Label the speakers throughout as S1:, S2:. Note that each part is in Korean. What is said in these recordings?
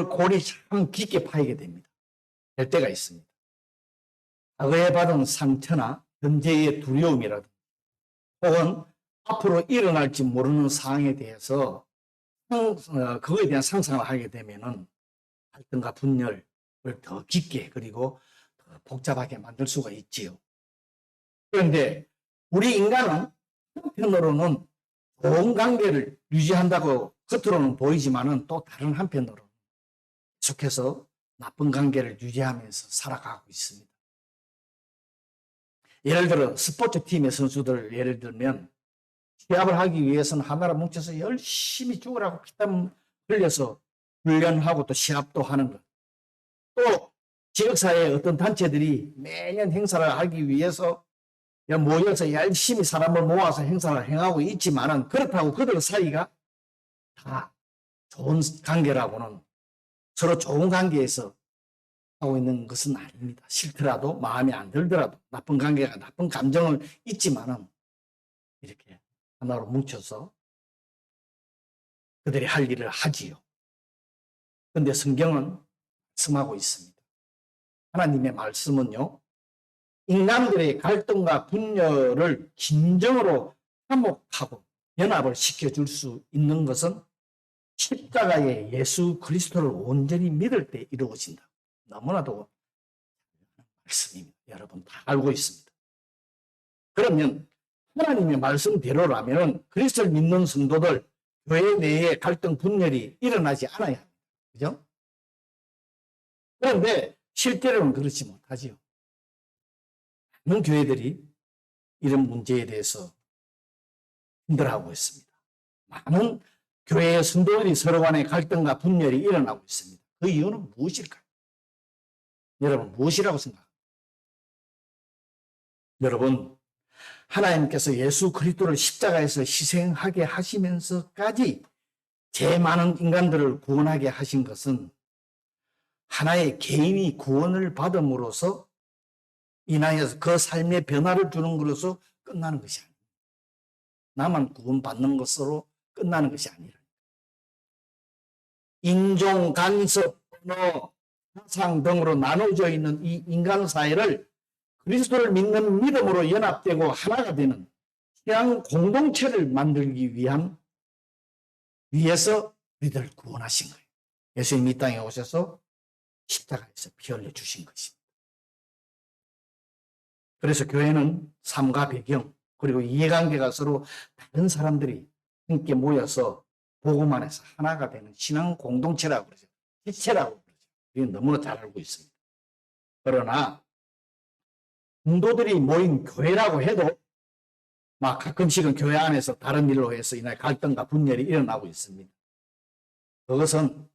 S1: 골이 참 깊게 파이게 됩니다. 될 때가 있습니다. 과거에 받은 상처나 현재의 두려움이라든지 혹은 앞으로 일어날지 모르는 상황에 대해서 그거에 대한 상상을 하게 되면은 갈등과 분열을 더 깊게 그리고 더 복잡하게 만들 수가 있지요. 그런데 우리 인간은 한편으로는 좋은 관계를 유지한다고 겉으로는 보이지만은 또 다른 한편으로는 계속해서 나쁜 관계를 유지하면서 살아가고 있습니다. 예를 들어 스포츠팀의 선수들 예를 들면 시합을 하기 위해서는 하나로 뭉쳐서 열심히 죽으라고 피땀 흘려서 훈련하고 또 시합도 하는 것. 또 지역사회의 어떤 단체들이 매년 행사를 하기 위해서 모여서 열심히 사람을 모아서 행사를 행하고 있지만은 그렇다고 그들 사이가 다 좋은 관계라고는 서로 좋은 관계에서 하고 있는 것은 아닙니다. 싫더라도 마음에 안 들더라도 나쁜 관계가 나쁜 감정을 있지만은 이렇게 하나로 뭉쳐서 그들이 할 일을 하지요. 그런데 성경은 말씀하고 있습니다. 하나님의 말씀은요. 인간들의 갈등과 분열을 진정으로 화목하고 연합을 시켜줄 수 있는 것은 십자가의 예수 그리스도를 온전히 믿을 때 이루어진다. 너무나도 말씀입니다. 여러분 다 알고 있습니다. 그러면 하나님의 말씀대로라면 그리스도를 믿는 성도들 교회 내에 갈등 분열이 일어나지 않아야 합니다. 그죠? 그런데 실제로는 그렇지 못하지요. 많은 교회들이 이런 문제에 대해서 힘들어하고 있습니다. 많은 교회의 성도들이 서로 간의 갈등과 분열이 일어나고 있습니다. 그 이유는 무엇일까요? 여러분 무엇이라고 생각합니까? 여러분 하나님께서 예수 그리스도를 십자가에서 희생하게 하시면서까지 제 많은 인간들을 구원하게 하신 것은 하나의 개인이 구원을 받음으로써 인하여서 그 삶의 변화를 주는 것으로서 끝나는 것이 아닙니다. 나만 구원받는 것으로 끝나는 것이 아니라 인종, 간섭, 언어, 사상 등으로 나눠져 있는 이 인간 사회를 그리스도를 믿는 믿음으로 연합되고 하나가 되는 신앙 공동체를 만들기 위해서 우리들을 구원하신 거예요. 예수님이 이 땅에 오셔서 십자가에서 피 흘려 주신 것입니다. 그래서 교회는 삶과 배경 그리고 이해관계가 서로 다른 사람들이 함께 모여서 복음 안에서 하나가 되는 신앙 공동체라고 그러죠. 지체라고 그러죠. 이건 너무나 잘 알고 있습니다. 그러나 성도들이 모인 교회라고 해도 막 가끔씩은 교회 안에서 다른 일로 해서 이날 갈등과 분열이 일어나고 있습니다. 그것은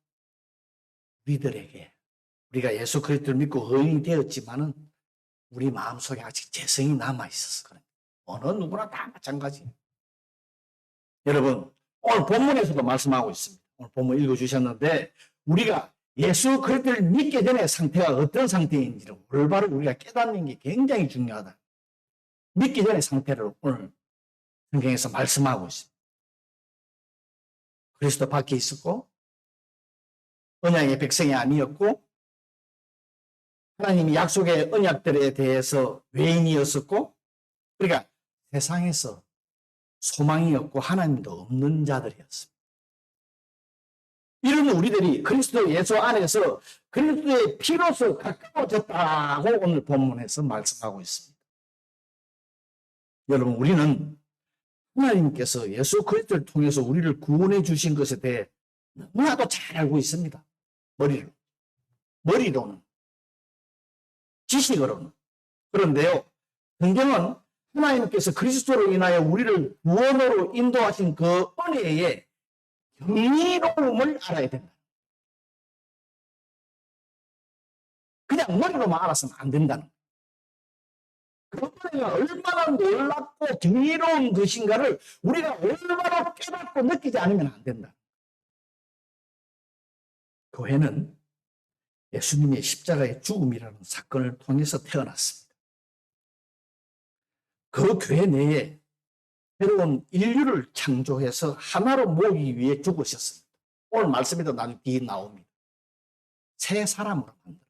S1: 우리가 예수 그리스도를 믿고 의인이 되었지만은 우리 마음속에 아직 재성이 남아있어서 그래요. 어느 누구나 다 마찬가지예요. 여러분 오늘 본문에서도 말씀하고 있습니다. 오늘 본문 읽어주셨는데 우리가 예수 그리스도를 믿기 전에 상태가 어떤 상태인지를 올바로 우리가 깨닫는 게 굉장히 중요하다. 믿기 전의 상태를 오늘 성경에서 말씀하고 있습니다. 그리스도 밖에 있었고 언약의 백성이 아니었고 하나님이 약속의 언약들에 대해서 외인이었었고 그러니까 세상에서 소망이 없고 하나님도 없는 자들이었습니다. 이런 우리들이 그리스도 예수 안에서 그리스도의 피로서 가까워졌다고 오늘 본문에서 말씀하고 있습니다. 여러분 우리는 하나님께서 예수 그리스도를 통해서 우리를 구원해 주신 것에 대해 너무나도 잘 알고 있습니다. 머리로는 지식으로는. 그런데요 성경은 하나님께서 그리스도로 인하여 우리를 구원으로 인도하신 그 은혜의 경이로움을 알아야 된다. 그냥 머리로만 알았으면 안 된다는 거예요. 그 은혜가 얼마나 놀랍고 경이로운 것인가를 우리가 얼마나 깨닫고 느끼지 않으면 안 된다. 교회는 예수님의 십자가의 죽음이라는 사건을 통해서 태어났습니다. 그 교회 내에 새로운 인류를 창조해서 하나로 모으기 위해 죽으셨습니다. 오늘 말씀에도 나중에 뒤에 나옵니다. 새 사람으로 만들어.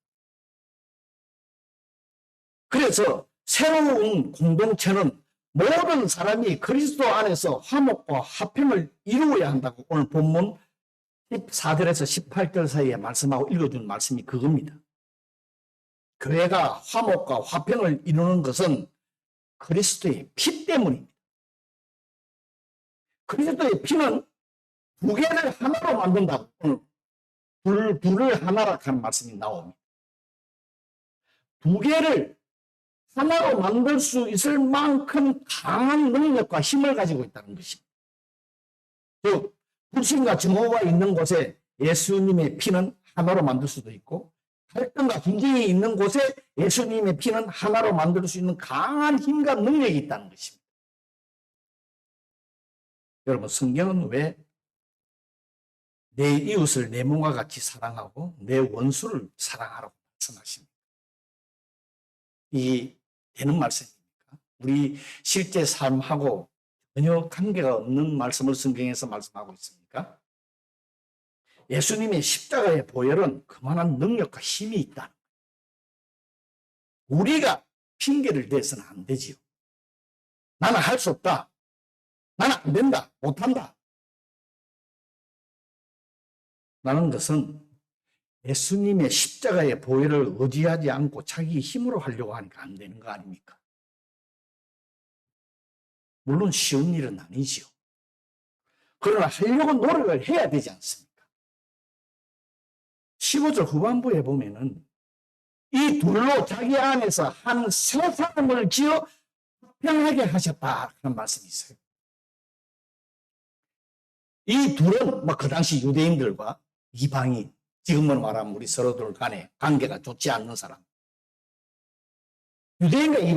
S1: 그래서 새로운 공동체는 모든 사람이 그리스도 안에서 화목과 화평을 이루어야 한다고 오늘 본문 14절에서 18절 사이에 말씀하고 읽어준 말씀이 그겁니다. 교회가 화목과 화평을 이루는 것은 그리스도의 피 때문입니다. 그리스도의 피는 두 개를 하나로 만든다고 오늘 둘을 하나로 하는 말씀이 나옵니다. 두 개를 하나로 만들 수 있을 만큼 강한 능력과 힘을 가지고 있다는 것입니다. 즉 불신과 증오가 있는 곳에 예수님의 피는 하나로 만들 수도 있고 갈등과 분쟁이 있는 곳에 예수님의 피는 하나로 만들 수 있는 강한 힘과 능력이 있다는 것입니다. 여러분 성경은 왜 내 이웃을 내 몸과 같이 사랑하고 내 원수를 사랑하라고 말씀하십니까? 이 되는 말씀입니까? 우리 실제 삶하고 전혀 관계가 없는 말씀을 성경에서 말씀하고 있습니까? 예수님의 십자가의 보혈은 그만한 능력과 힘이 있다. 우리가 핑계를 대서는 안 되지요. 나는 할 수 없다. 나는 안 된다. 못한다. 라는 것은 예수님의 십자가의 보혈을 의지하지 않고 자기 힘으로 하려고 하니까 안 되는 거 아닙니까? 물론 쉬운 일은 아니지요. 그러나 하려고 노력을 해야 되지 않습니까? 15절 후반부에 보면은 이 둘로 자기 안에서 한 새 사람을 지어 화평하게 하셨다 하는 말씀이 있어요. 이 둘은 그 당시 유대인들과 이방인, 지금은 말하면 우리 서로들 간에 관계가 좋지 않는 사람. 유대인이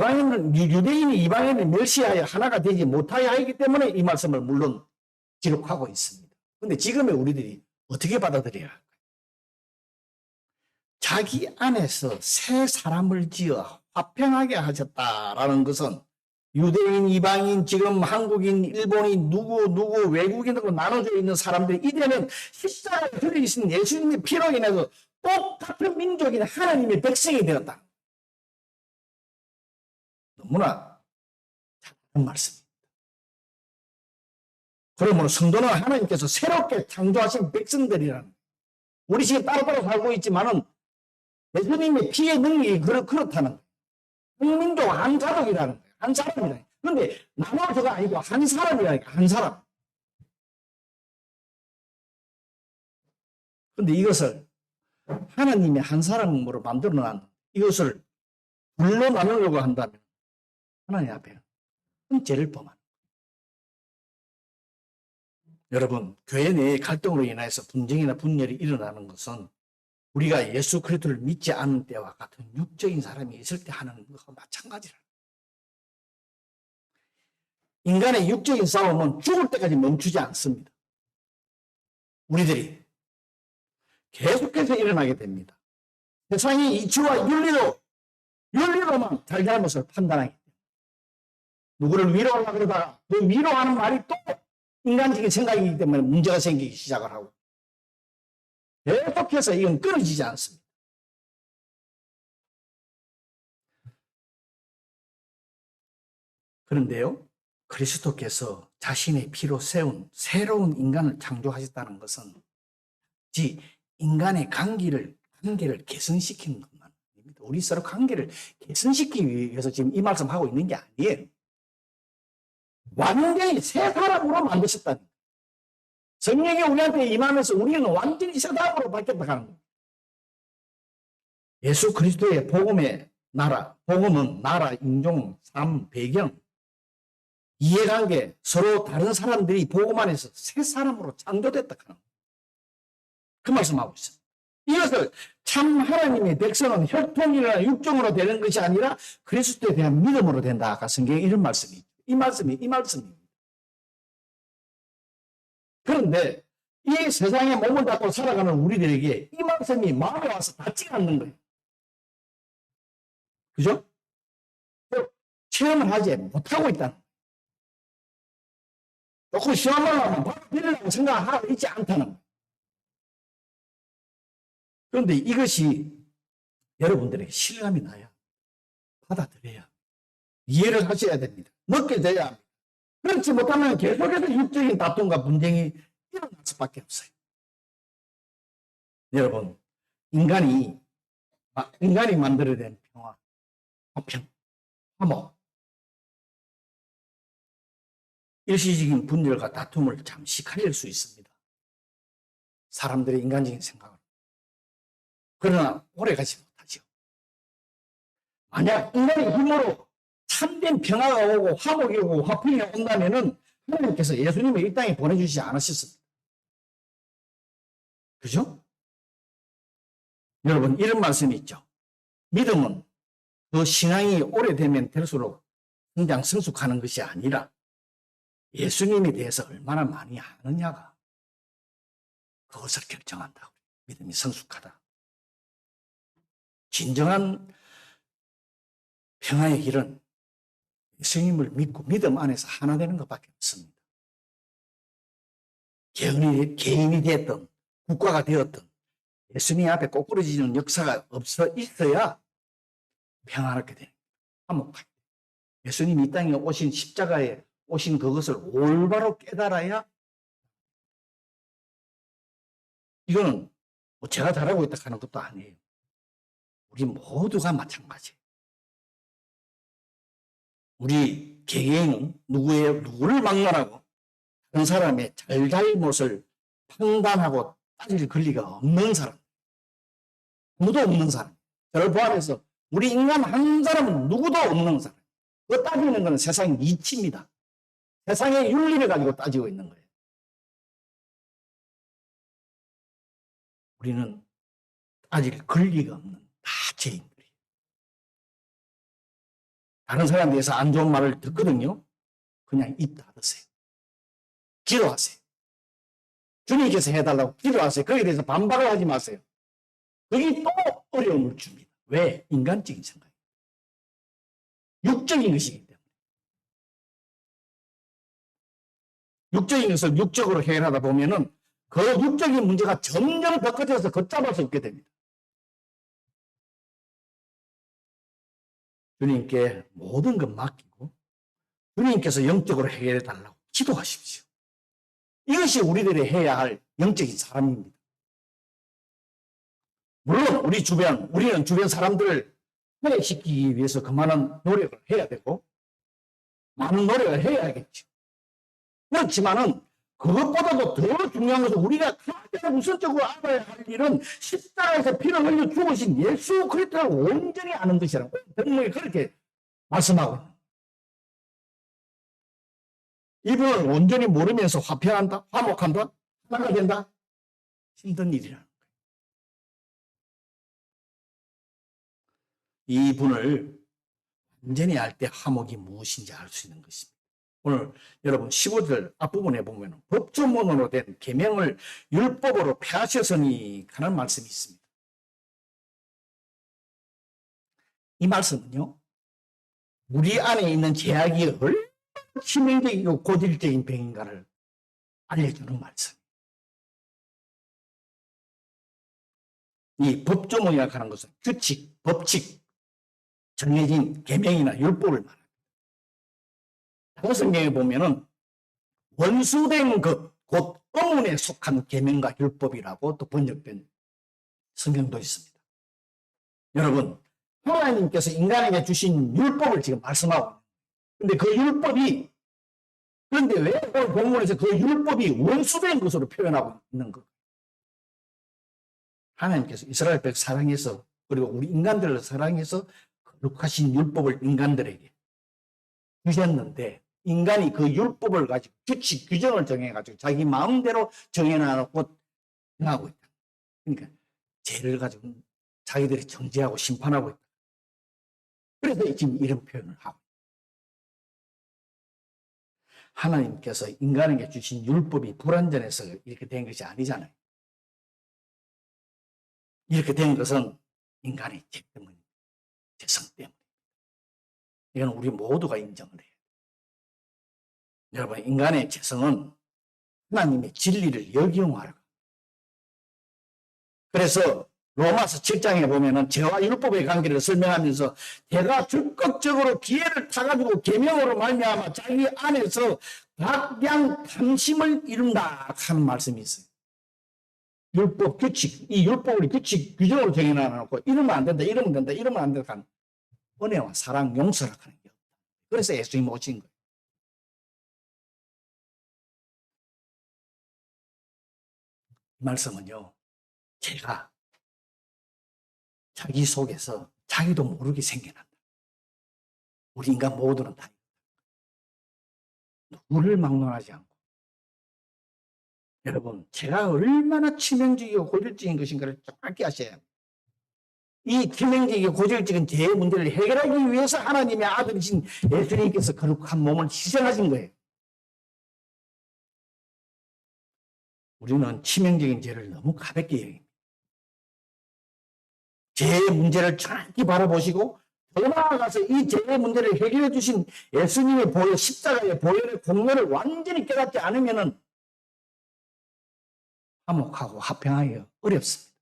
S1: 이방인을 멸시하여 하나가 되지 못하여 하기 때문에 이 말씀을 물론 기록하고 있습니다. 그런데 지금의 우리들이 어떻게 받아들여야 할까요? 자기 안에서 새 사람을 지어 화평하게 하셨다라는 것은 유대인, 이방인, 지금 한국인, 일본인, 누구 외국인으로 나눠져 있는 사람들이 이제는 십자가에 들어있는 예수님의 피로 인해서 똑같은 민족인 하나님의 백성이 되었다. 너무나 작은 말씀입니다. 그러므로 성도는 하나님께서 새롭게 창조하신 백성들이라는, 우리 지금 따로따로 살고 있지만은 예수님의 피의 능력이 그렇다는 거예요. 한 민족, 한 가족이라는 거예요. 한 사람이라는. 그런데 나눠서가 아니고 한 사람이라니까, 한 사람. 그런데 이것을 하나님의 한 사람으로 만들어 놨는데 이것을 둘로 나누려고 한다면 하나님 앞에 큰 죄를 범하는 거예요. 여러분, 교회 내의 갈등으로 인해서 분쟁이나 분열이 일어나는 것은 우리가 예수 그리스도를 믿지 않는 때와 같은 육적인 사람이 있을 때 하는 것과 마찬가지라. 인간의 육적인 싸움은 죽을 때까지 멈추지 않습니다. 우리들이 계속해서 일어나게 됩니다. 세상의 이치와 윤리로만 잘잘못을 판단하기 때문에 누구를 위로하려고 그러다가 그 위로하는 말이 또 인간적인 생각이기 때문에 문제가 생기기 시작을 하고 계속해서 이건 끊어지지 않습니다. 그런데요, 그리스도께서 자신의 피로 세운 새로운 인간을 창조하셨다는 것은 인간의 관계를 개선시키는 것만 아닙니다. 우리 서로 관계를 개선시키기 위해서 지금 이 말씀하고 있는 게 아니에요. 완전히 새 사람으로 만드셨다는 거예요. 성령이 우리한테 임하면서 우리는 완전히 새 사람으로 바뀌었다 하는 거예요. 예수 그리스도의 복음의 나라, 복음은 나라, 인종, 삶, 배경, 이해관계, 서로 다른 사람들이 복음 안에서 새 사람으로 창조됐다 하는 거예요. 그 말씀하고 있습니다. 이것을 참 하나님의 백성은 혈통이나 육종으로 되는 것이 아니라 그리스도에 대한 믿음으로 된다. 아까 성경에 이런 말씀이 있죠. 이 말씀입니다. 그런데 이 세상에 몸을 갖고 살아가는 우리들에게 이 말씀이 마음에 와서 닿지가 않는 거예요. 그죠? 체험을 하지 못하고 있다는 거예요. 조금 시험을 하면 바로 빌리려고 생각하고 있지 않다는 거예요. 그런데 이것이 여러분들에게 실감이 나야 받아들여야 이해를 하셔야 됩니다. 느껴져야 합니다. 그렇지 못하면 계속해서 육적인 다툼과 분쟁이 일어날 수밖에 없어요. 여러분, 인간이 만들어낸 평화, 화평, 화목, 일시적인 분열과 다툼을 잠시 가릴 수 있습니다. 사람들의 인간적인 생각은. 그러나 오래가지 못하죠. 만약 인간의 힘으로 참된 평화가 오고 화목이 오고 화평이 온다면은 하나님께서 예수님을 이 땅에 보내주시지 않으셨습니다. 그죠? 여러분, 이런 말씀이 있죠. 믿음은 그 신앙이 오래되면 될수록 성숙하는 것이 아니라 예수님에 대해서 얼마나 많이 아느냐가 그것을 결정한다고. 믿음이 성숙하다. 진정한 평화의 길은 예수님을 믿고 믿음 안에서 하나 되는 것밖에 없습니다. 개인이 되었든 국가가 되었든 예수님 앞에 꼬꾸라지는 역사가 있어야 평화롭게 되는 거예요. 화목할 때. 예수님이 이 땅에 오신 십자가에 오신 그것을 올바로 깨달아야 이거는 뭐 제가 잘하고 있다 하는 것도 아니에요. 우리 모두가 마찬가지예요. 우리 개개인은 누구를 막론하고 다른 사람의 잘잘못을 판단하고 따질 권리가 없는 사람. 누구도 없는 사람. 저를 포함해서 우리 인간 한 사람은 누구도 없는 사람. 그거 따지는 것은 세상 이치입니다. 세상의 윤리를 가지고 따지고 있는 거예요. 우리는 따질 권리가 없는 다 죄인들이에요. 다른 사람에 대해서 안 좋은 말을 듣거든요. 그냥 입 닫으세요. 기도하세요. 주님께서 해달라고 기도하세요. 거기에 대해서 반박을 하지 마세요. 그게 또 어려움을 줍니다. 왜? 인간적인 생각. 육적인 것이기 때문에. 육적인 것을 육적으로 해결하다 보면은 그 육적인 문제가 점점 더 커져서 걷잡을 수 없게 됩니다. 주님께 모든 것 맡기고 주님께서 영적으로 해결해 달라고 기도하십시오. 이것이 우리들이 해야 할 영적인 사람입니다. 물론 우리는 주변 사람들을 회복시키기 위해서 그만한 노력을 해야 되고 많은 노력을 해야겠죠. 그렇지만은 그것보다도 더 중요한 것은 우리가 가장 우선적으로 알아야 할 일은 십자가에서 피를 흘려 죽으신 예수 그리스도를 온전히 아는 것이라고 성경이 그렇게 말씀하고 있는. 이분을 온전히 모르면서 화평한다, 화목한다, 하나가 된다. 힘든 일이라는 거예요. 이분을 완전히 알 때 화목이 무엇인지 알 수 있는 것입니다. 오늘 여러분 15절 앞부분에 보면 법조문으로 된 계명을 율법으로 폐하셨으니 하는 말씀이 있습니다. 이 말씀은요, 우리 안에 있는 죄악이 얼마나 치명적이고 고질적인 병인가를 알려주는 말씀. 이 법조문이라고 하는 것은 규칙, 법칙, 정해진 계명이나 율법을 말합니다. 성경에 보면은 원수된 것, 곧 의문에 속한 계명과 율법이라고 또 번역된 성경도 있습니다. 여러분, 하나님께서 인간에게 주신 율법을 지금 말씀하고, 근데 그 율법이, 그런데 왜 오늘 본문에서 그 율법이 원수된 것으로 표현하고 있는 것? 하나님께서 이스라엘 백 사랑해서, 그리고 우리 인간들을 사랑해서 거룩하신 율법을 인간들에게 주셨는데, 인간이 그 율법을 가지고 규칙, 규정을 정해가지고 자기 마음대로 정해놔놓고 행하고 있다. 그러니까 죄를 가지고 자기들이 정죄하고 심판하고 있다. 그래서 지금 이런 표현을 하고 있다. 하나님께서 인간에게 주신 율법이 불완전해서 이렇게 된 것이 아니잖아요. 이렇게 된 것은 인간의 죄 때문입니다. 죄성 때문입니다. 이건 우리 모두가 인정을 해요. 여러분, 인간의 죄성은 하나님의 진리를 역용하라. 그래서 로마서 7장에 보면은 죄와 율법의 관계를 설명하면서 죄가 적극적으로 기회를 타가지고 계명으로 말미암아 자기 안에서 각양 탐심을 이룬다 하는 말씀이 있어요. 율법 규칙, 이 율법을 규칙 규정으로 정해놔놓고 이러면 안 된다, 이러면 된다, 이러면 안 된다 하는 은혜와 사랑, 용서라 하는 게 없다. 그래서 예수님 오신 거예요. 이 말씀은요, 제가 자기 속에서 자기도 모르게 생겨난다. 우리 인간 모두는 다 누구를 막론하지 않고. 여러분, 제가 얼마나 치명적이고 고질적인 것인가를 정확히 아셔야 합니다. 이 치명적이고 고질적인 죄의 문제를 해결하기 위해서 하나님의 아들이신 예수님께서 거룩한 몸을 희생하신 거예요. 우리는 치명적인 죄를 너무 가볍게 여깁니다. 죄의 문제를 정확히 바라보시고 더 나아가서 이 죄의 문제를 해결해 주신 예수님의 보혈, 십자가의 보혈의 공로를 완전히 깨닫지 않으면 화목하고 화평하기 어렵습니다.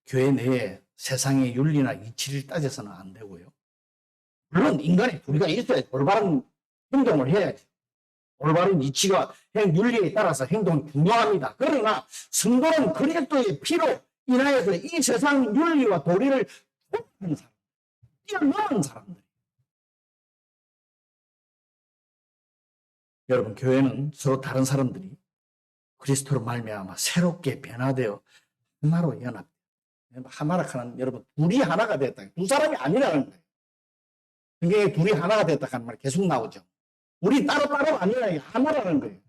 S1: 교회 내에 세상의 윤리나 이치를 따져서는 안 되고요. 물론 인간의 도리가 있어야 올바른 행동을 해야죠. 올바른 이치가 윤리에 따라서 행동이 중요합니다. 그러나 성도는 그리스도의 피로 인하여서 이 세상 윤리와 도리를 초월하는 사람, 뛰어넘은 사람들. 여러분, 교회는 서로 다른 사람들이 그리스도로 말미암아 새롭게 변화되어 하나로 연합. 하나라 하는, 여러분, 둘이 하나가 됐다. 두 사람이 아니라는 거예요. 성경에 둘이 하나가 됐다 하는 말 계속 나오죠. 우리 따로따로 아니라 하나라는 거예요.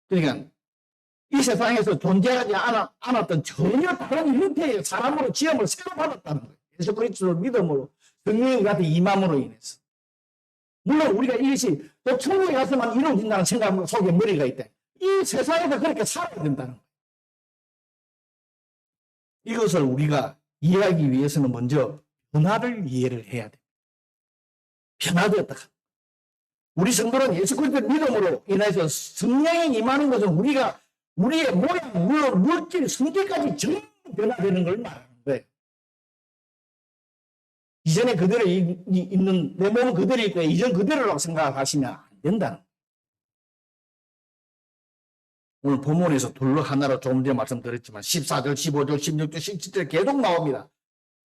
S1: 그러니까 이 세상에서 존재하지 않았던 전혀 다른 형태의 사람으로 지음을 새로 받았다는 거예요. 예수 그리스도를 믿음으로 성령이 같은 임함으로 인해서. 물론 우리가 이것이 또 천국에 가서만 이루어진다는 생각 속에 머리가 있대. 이 세상에서 그렇게 살아야 된다는 거예요. 이것을 우리가 이해하기 위해서는 먼저 변화를 이해를 해야 돼. 변화되었다. 우리 성도는 예수 그리스도의 믿음으로 인해서 성령이 임하는 것은 우리의 모양, 물질, 성질까지 전부 변화되는 걸 말하는 거예요. 이전에 그대로 있는 내 몸은 그대로 있고 이전 그대로라고 생각하시면 안 된다는 거예요. 오늘 본문에서 둘로 하나로 조금 전에 말씀드렸지만 14절, 15절, 16절, 17절 계속 나옵니다.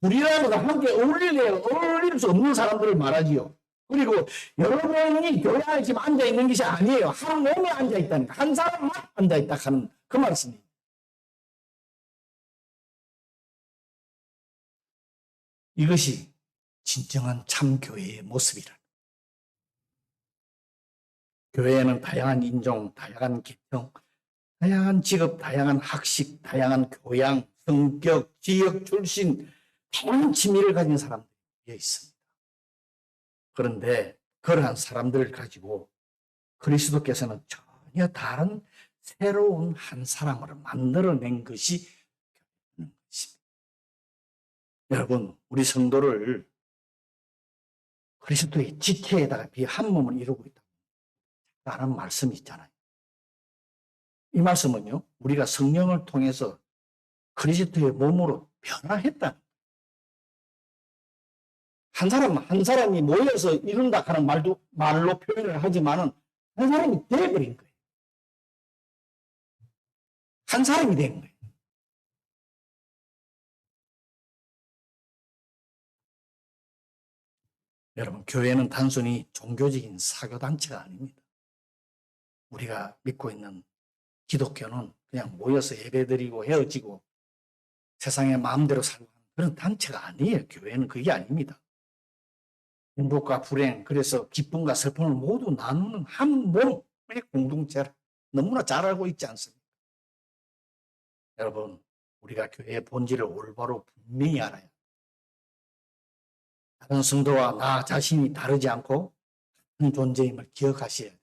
S1: 둘이라는 것은 함께 어울릴 수 없는 사람들을 말하지요. 그리고 여러분이 교회 안에 지금 앉아있는 것이 아니에요. 한 몸에 앉아있다는 거. 한 사람만 앉아있다 하는 그 말씀입니다. 이것이 진정한 참교회의 모습이라. 교회에는 다양한 인종, 다양한 계층, 다양한 직업, 다양한 학식, 다양한 교양, 성격, 지역 출신, 다양한 취미를 가진 사람들이 있습니다. 그런데 그러한 사람들을 가지고 그리스도께서는 전혀 다른 새로운 한 사람을 만들어낸 것이 교회라는 것입니다. 여러분, 우리 성도를 그리스도의 지체에다가 한 몸을 이루고 있다는 말씀이 있잖아요. 이 말씀은요, 우리가 성령을 통해서 그리스도의 몸으로 변화했다. 한 사람이 모여서 이룬다 하는 말로 표현을 하지만은 한 사람이 되어버린 거예요. 한 사람이 된 거예요. 여러분, 교회는 단순히 종교적인 사교단체가 아닙니다. 우리가 믿고 있는 기독교는 그냥 모여서 예배드리고 헤어지고 세상에 마음대로 살고 하는 그런 단체가 아니에요. 교회는 그게 아닙니다. 행복과 불행, 그래서 기쁨과 슬픔을 모두 나누는 한 몸의 공동체라 너무나 잘 알고 있지 않습니까? 여러분, 우리가 교회의 본질을 올바로 분명히 알아야 해요. 다른 성도와 나 자신이 다르지 않고 같은 존재임을 기억하셔야 돼요.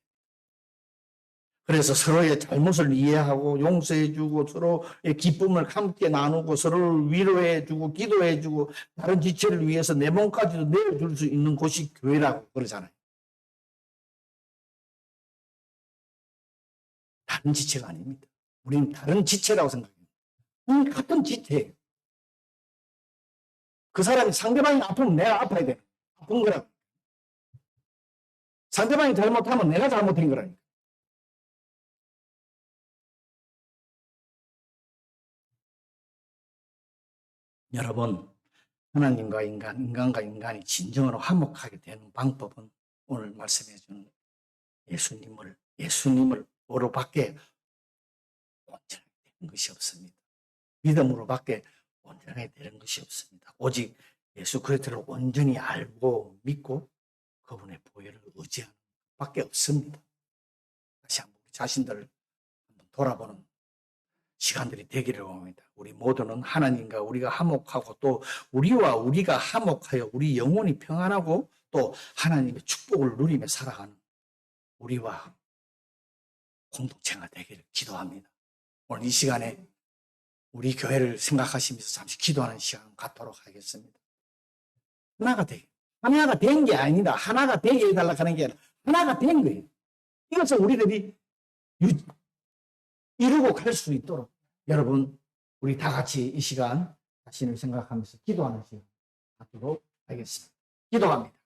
S1: 그래서 서로의 잘못을 이해하고 용서해주고 서로의 기쁨을 함께 나누고 서로를 위로해주고 기도해주고 다른 지체를 위해서 내 몸까지도 내어줄 수 있는 곳이 교회라고 그러잖아요. 다른 지체가 아닙니다. 우리는 다른 지체라고 생각합니다. 같은 지체예요. 그 사람이 상대방이 아프면 내가 아파야 돼. 아픈 거라. 상대방이 잘못하면 내가 잘못한 거라니까. 여러분, 하나님과 인간, 인간과 인간이 진정으로 화목하게 되는 방법은 오늘 말씀해 주는 예수님으로밖에 온전하게 되는 것이 없습니다. 믿음으로밖에 온전하게 되는 것이 없습니다. 오직 예수 그리스도를 온전히 알고 믿고 그분의 보혈을 의지하는 것밖에 없습니다. 다시 한번 우리 자신들을 한번 돌아보는 시간들이 되기를 원합니다. 우리 모두는 하나님과 우리가 화목하고 또 우리와 우리가 화목하여 우리 영혼이 평안하고 또 하나님의 축복을 누리며 살아가는 우리와 공동체가 되기를 기도합니다. 오늘 이 시간에 우리 교회를 생각하시면서 잠시 기도하는 시간 갖도록 하겠습니다. 하나가 된 게 아니다. 하나가 되게 해달라고 하는 게 아니라 하나가 된 거예요. 이것을 우리들이 이루고 갈 수 있도록 여러분 우리 다 같이 이 시간 자신을 생각하면서 기도하는 시간 갖도록 하겠습니다. 기도합니다.